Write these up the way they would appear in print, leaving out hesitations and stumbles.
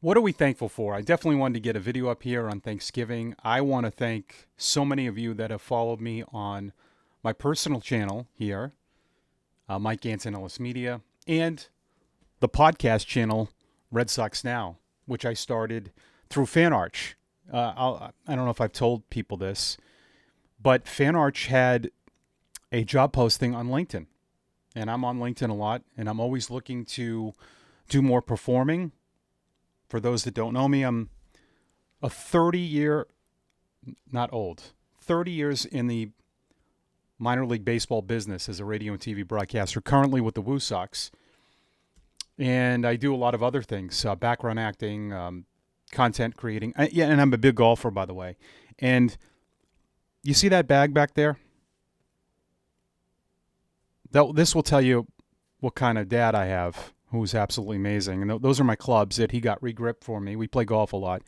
What are we thankful for? I definitely wanted to get a video up here on Thanksgiving. I want to thank so many of you that have followed me on my personal channel here, MikeAntonellis Media, and the podcast channel, Red Sox Now, which I started through FanArch. I don't know if I've told people this, but FanArch had a job posting on LinkedIn. And I'm on LinkedIn a lot, and I'm always looking to do more performing. For those that don't know me, I'm a 30-year, not old, 30 years in the minor league baseball business as a radio and TV broadcaster, currently with the Woo Sox. And I do a lot of other things, background acting, content creating. And I'm a big golfer, by the way. And you see that bag back there? This will tell you what kind of dad I have, who's absolutely amazing. And those are my clubs that he got regripped for me. We play golf a lot.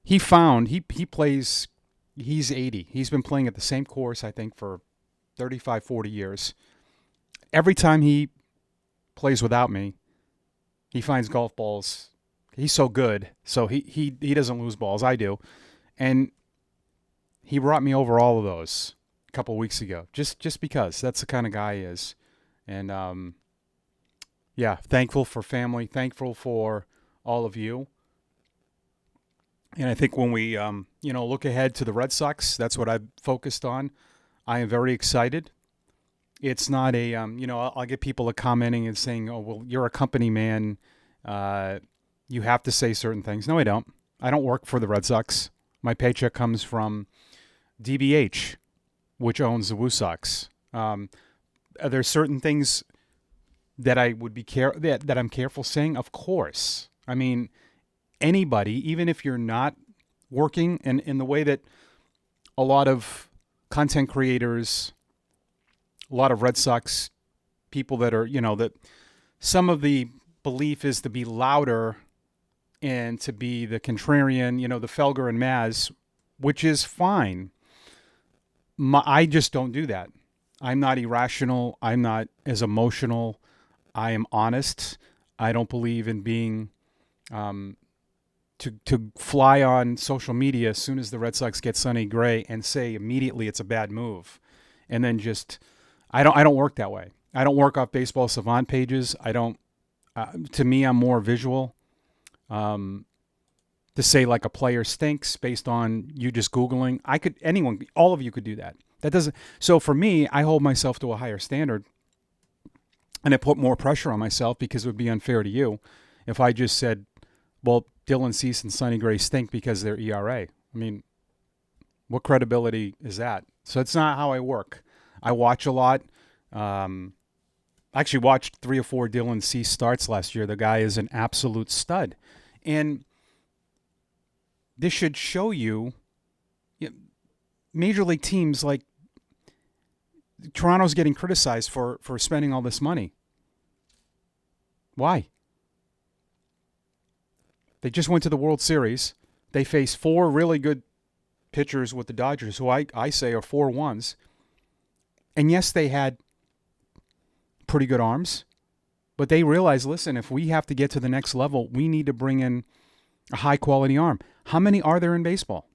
He plays, he's 80. He's been playing at the same course, I think, for 35, 40 years. Every time he plays without me, he finds golf balls. He's so good, so he doesn't lose balls. I do. And he brought me over all of those a couple of weeks ago, just because that's the kind of guy he is. And yeah, thankful for family, thankful for all of you. And I think when we look ahead to the Red Sox, that's what I've focused on. I am very excited. It's not a I'll get people commenting and saying, "Oh, well, you're a company man. You have to say certain things." No, I don't. I don't work for the Red Sox. My paycheck comes from DBH, which owns the Woo Sox. There's certain things that I would be that I'm careful saying. Of course, I mean, anybody, even if you're not working, and in the way that a lot of content creators, a lot of Red Sox people that are, that some of the belief is to be louder and to be the contrarian, the Felger and Maz, which is fine. I just don't do that. I'm not irrational. I'm not as emotional. I am honest. I don't believe in being to fly on social media as soon as the Red Sox get Sonny Gray and say immediately it's a bad move, and then just I don't work that way. I don't work off Baseball Savant pages. I don't. To me, I'm more visual. To say like a player stinks based on you just Googling, all of you could do that. That doesn't. So for me, I hold myself to a higher standard, and I put more pressure on myself because it would be unfair to you if I just said, well, Dylan Cease and Sonny Gray stink because they're ERA. I mean, what credibility is that? So it's not how I work. I watch a lot. I actually watched 3 or 4 Dylan Cease starts last year. The guy is an absolute stud. And this should show you, major league teams like Toronto's getting criticized for spending all this money. Why? They just went to the World Series. They faced 4 really good pitchers with the Dodgers, who I say are 4-1s. And yes, they had pretty good arms, but they realized, listen, if we have to get to the next level, we need to bring in a high-quality arm. How many are there in baseball?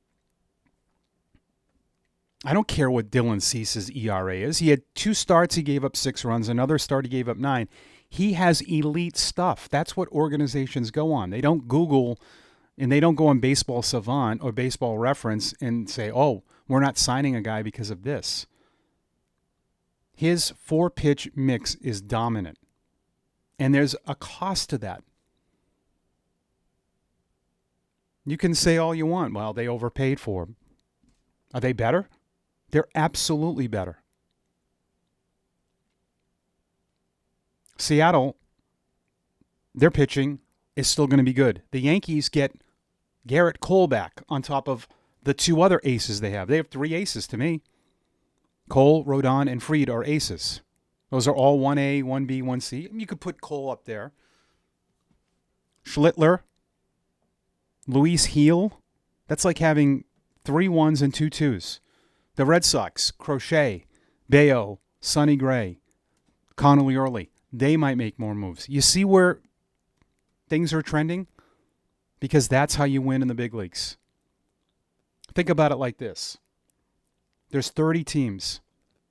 I don't care what Dylan Cease's ERA is. He had 2 starts, he gave up 6 runs. Another start, he gave up 9. He has elite stuff. That's what organizations go on. They don't Google and they don't go on Baseball Savant or Baseball Reference and say, oh, we're not signing a guy because of this. His 4-pitch mix is dominant. And there's a cost to that. You can say all you want. Well, they overpaid for him. Are they better? They're absolutely better. Seattle, their pitching is still going to be good. The Yankees get Garrett Cole back on top of the 2 other aces they have. They have 3 aces to me. Cole, Rodon, and Fried are aces. Those are all 1A, 1B, 1C. You could put Cole up there. Schlittler, Luis Heel. That's like having 3 1s and 2 2s. The Red Sox, Crochet, Bayo, Sonny Gray, Connolly Early. They might make more moves. You see where things are trending? because that's how you win in the big leagues. Think about it like this. There's 30 teams.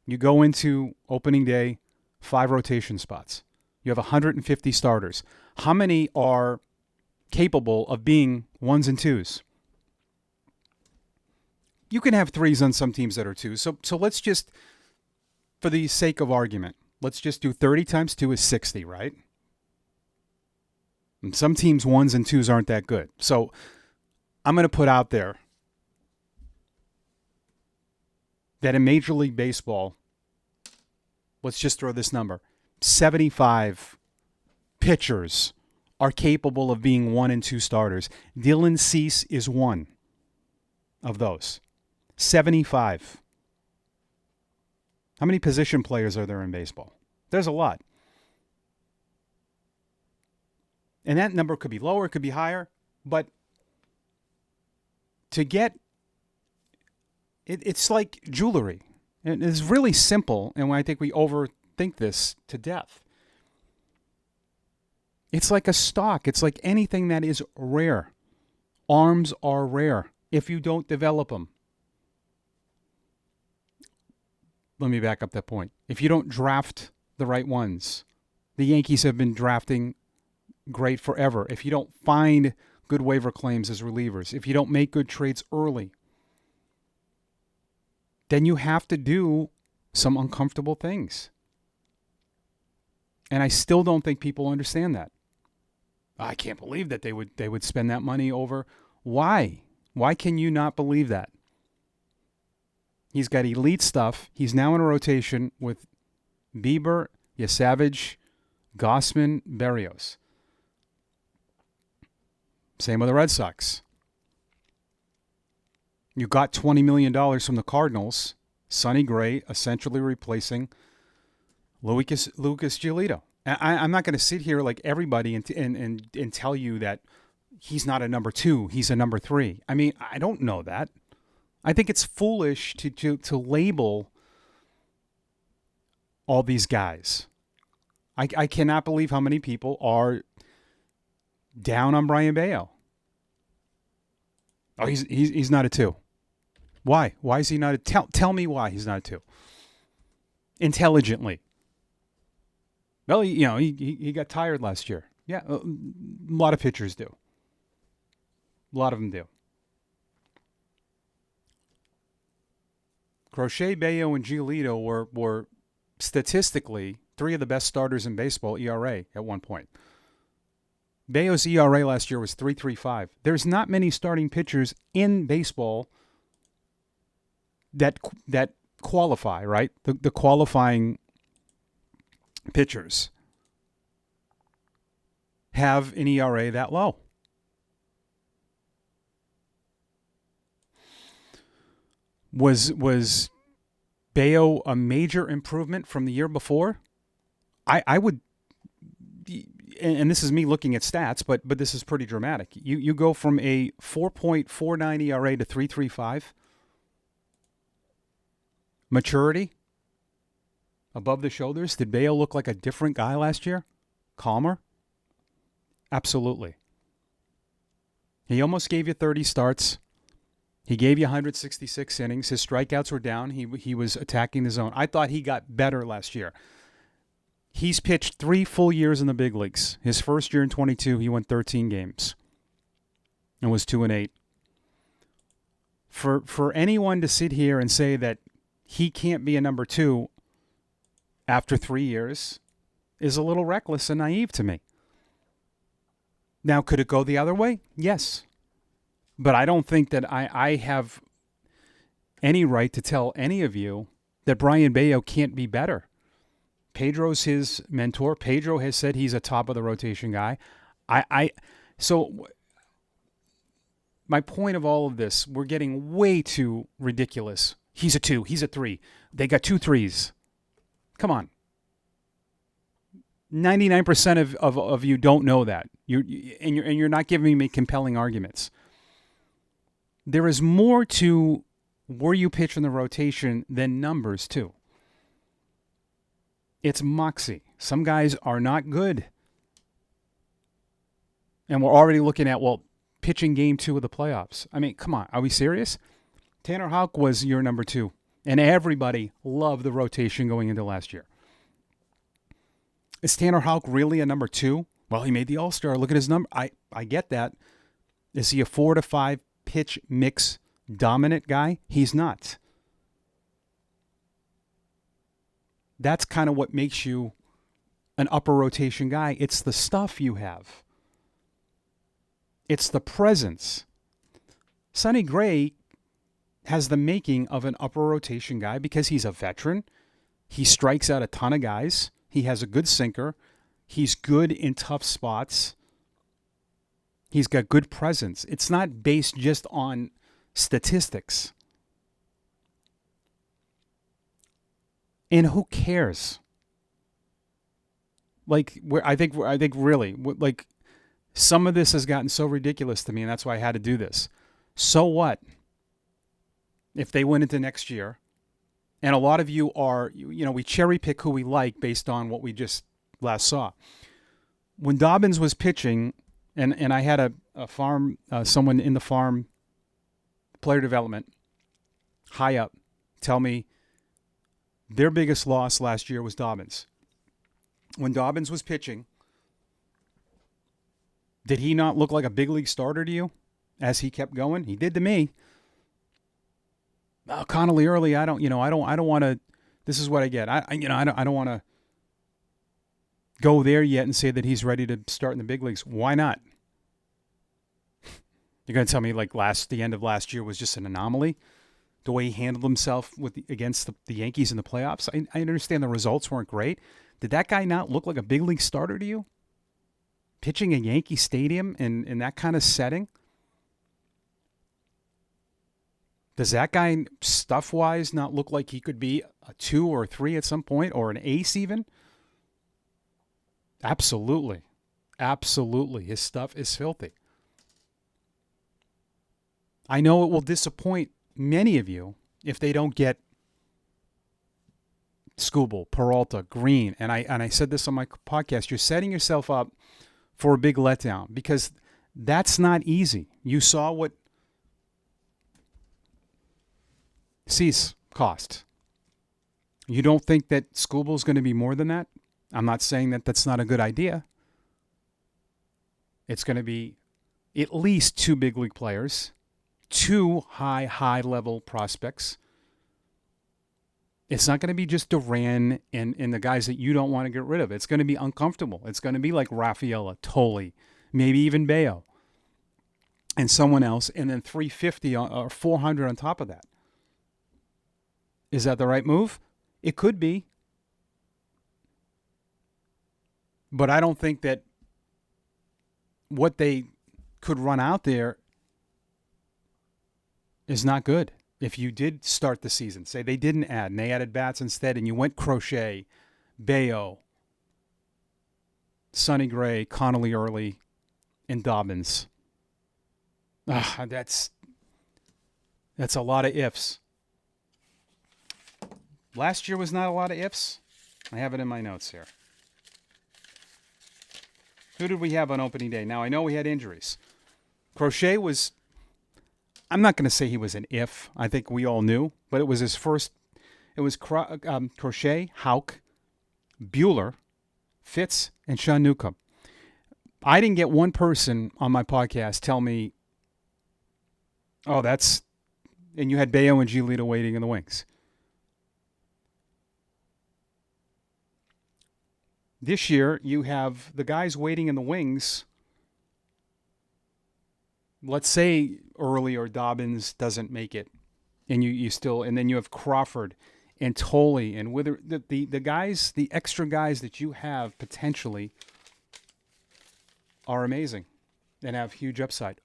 You go into opening day, 5 rotation spots. You have 150 starters. How many are capable of being 1s and 2s? You can have 3s on some teams that are 2s. So let's just, for the sake of argument, let's just do 30 times 2 is 60, right? And some teams 1s and 2s aren't that good. So I'm going to put out there that in Major League Baseball, let's just throw this number, 75 pitchers are capable of being 1 and 2 starters. Dylan Cease is one of those. 75. How many position players are there in baseball? There's a lot. And that number could be lower, it could be higher, but to get it's like jewelry. It's really simple, and I think we overthink this to death. It's like a stock. It's like anything that is rare. Arms are rare if you don't develop them. Let me back up that point. If you don't draft the right ones, the Yankees have been drafting great forever. If you don't find good waiver claims as relievers, if you don't make good trades early, then you have to do some uncomfortable things. And I still don't think people understand that. I can't believe that they would spend that money over. Why? Why can you not believe that? He's got elite stuff. He's now in a rotation with Bieber, Yasavage, Gossman, Berrios. Same with the Red Sox. You got $20 million from the Cardinals. Sonny Gray essentially replacing Lucas Giolito. I'm not going to sit here like everybody and tell you that he's not a number 2, he's a number 3. I mean, I don't know that. I think it's foolish to label all these guys. I cannot believe how many people are down on Brian Bayo. Oh, he's not a 2. Why? Why is he not a... Tell me why he's not a 2. Intelligently. Well, he got tired last year. Yeah, a lot of pitchers do. A lot of them do. Crochet, Bayo, and Giolito were statistically 3 of the best starters in baseball ERA at one point. Bayo's ERA last year was 3.35. There's not many starting pitchers in baseball that qualify, right? The qualifying pitchers have an ERA that low. Was Bayo a major improvement from the year before? I would, and this is me looking at stats, but this is pretty dramatic. You go from a 4.49 ERA to 3.35. Maturity, above the shoulders. Did Bayo look like a different guy last year? Calmer? Absolutely. He almost gave you 30 starts. He gave you 166 innings. His strikeouts were down. He was attacking the zone. I thought he got better last year. He's pitched 3 full years in the big leagues. His first year in 22, he won 13 games and was 2-8. For anyone to sit here and say that he can't be a number 2 after 3 years is a little reckless and naive to me. Now, could it go the other way? Yes. But I don't think that I have any right to tell any of you that Brian Bayo can't be better. Pedro's his mentor. Pedro has said he's a top of the rotation guy. So my point of all of this, we're getting way too ridiculous. He's a 2. He's a 3. They got 2 3s. Come on. 99% of you don't know that. You're not giving me compelling arguments. There is more to where you pitch in the rotation than numbers too. It's moxie. Some guys are not good. And we're already looking at, well, pitching game 2 of the playoffs. I mean, come on. Are we serious? Tanner Houck was your number 2. And everybody loved the rotation going into last year. Is Tanner Houck really a number 2? Well, he made the All-Star. Look at his number. I get that. Is he a 4 to 5 pitch mix dominant guy? He's not. That's kind of what makes you an upper rotation guy. It's the stuff you have. It's the presence. Sonny Gray has the making of an upper rotation guy because he's a veteran. He strikes out a ton of guys. He has a good sinker. He's good in tough spots. He's got good presence. It's not based just on statistics. And who cares? Like, I think really, like, some of this has gotten so ridiculous to me, and that's why I had to do this. So what if they went into next year? And a lot of you are, we cherry pick who we like based on what we just last saw. When Dobbins was pitching, and I had a farm, someone in the farm player development, high up, tell me their biggest loss last year was Dobbins. When Dobbins was pitching, did he not look like a big league starter to you as he kept going? He did to me. Connolly early, I don't want to. This is what I get. I don't want to go there yet and say that he's ready to start in the big leagues. Why not? You're going to tell me like the end of last year was just an anomaly? The way he handled himself against the Yankees in the playoffs? I understand the results weren't great. Did that guy not look like a big league starter to you? Pitching at Yankee Stadium in that kind of setting? Does that guy, stuff-wise, not look like he could be a 2 or a 3 at some point, or an ace even? Absolutely. Absolutely. His stuff is filthy. I know it will disappoint many of you if they don't get Skubal, Peralta, Green. And I said this on my podcast. You're setting yourself up for a big letdown because that's not easy. You saw what Cease cost. You don't think that Skubal is going to be more than that? I'm not saying that that's not a good idea. It's going to be at least 2 big league players, 2 high-level prospects. It's not going to be just Duran and the guys that you don't want to get rid of. It's going to be uncomfortable. It's going to be like Rafaela, Tolley, maybe even Bayo, and someone else, and then 350 or 400 on top of that. Is that the right move? It could be. But I don't think that what they could run out there is not good. If you did start the season, say they didn't add, and they added bats instead, and you went Crochet, Bayo, Sonny Gray, Connolly early, and Dobbins. That's a lot of ifs. Last year was not a lot of ifs. I have it in my notes here. Who did we have on opening day? Now, I know we had injuries. Crochet was, I'm not going to say he was an if. I think we all knew. But it was his first. It was Crochet, Houck, Bueller, Fitz, and Sean Newcomb. I didn't get one person on my podcast tell me, oh, that's, and you had Bayo and Giolito waiting in the wings. This year, you have the guys waiting in the wings. Let's say early or Dobbins doesn't make it, and you still, and then you have Crawford and Tolley and Wither, the guys, the extra guys that you have potentially are amazing and have huge upside,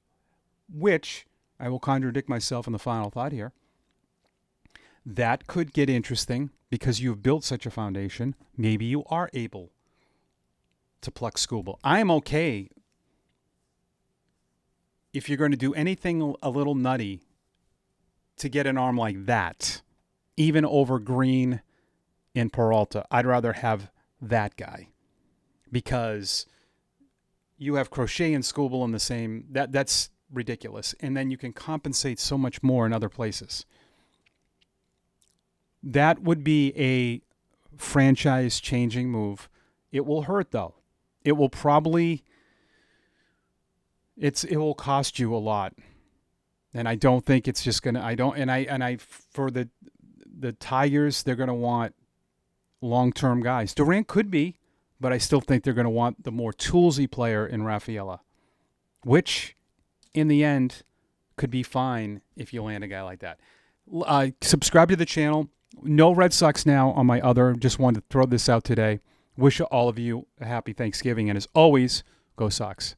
which I will contradict myself in the final thought here. That could get interesting because you've built such a foundation. Maybe you are able to pluck Skubal. I'm okay if you're going to do anything a little nutty to get an arm like that, even over Green and Peralta. I'd rather have that guy because you have Crochet and Skubal in the same. That's ridiculous, and then you can compensate so much more in other places. That would be a franchise-changing move. It will hurt, though. It will probably it will cost you a lot, and I don't think it's just gonna. I for the Tigers, they're gonna want long-term guys. Durant could be, but I still think they're gonna want the more toolsy player in Rafaela, which in the end could be fine if you land a guy like that. Subscribe to the channel. No Red Sox now on my other. Just wanted to throw this out today. Wish all of you a happy Thanksgiving, and as always, go Sox.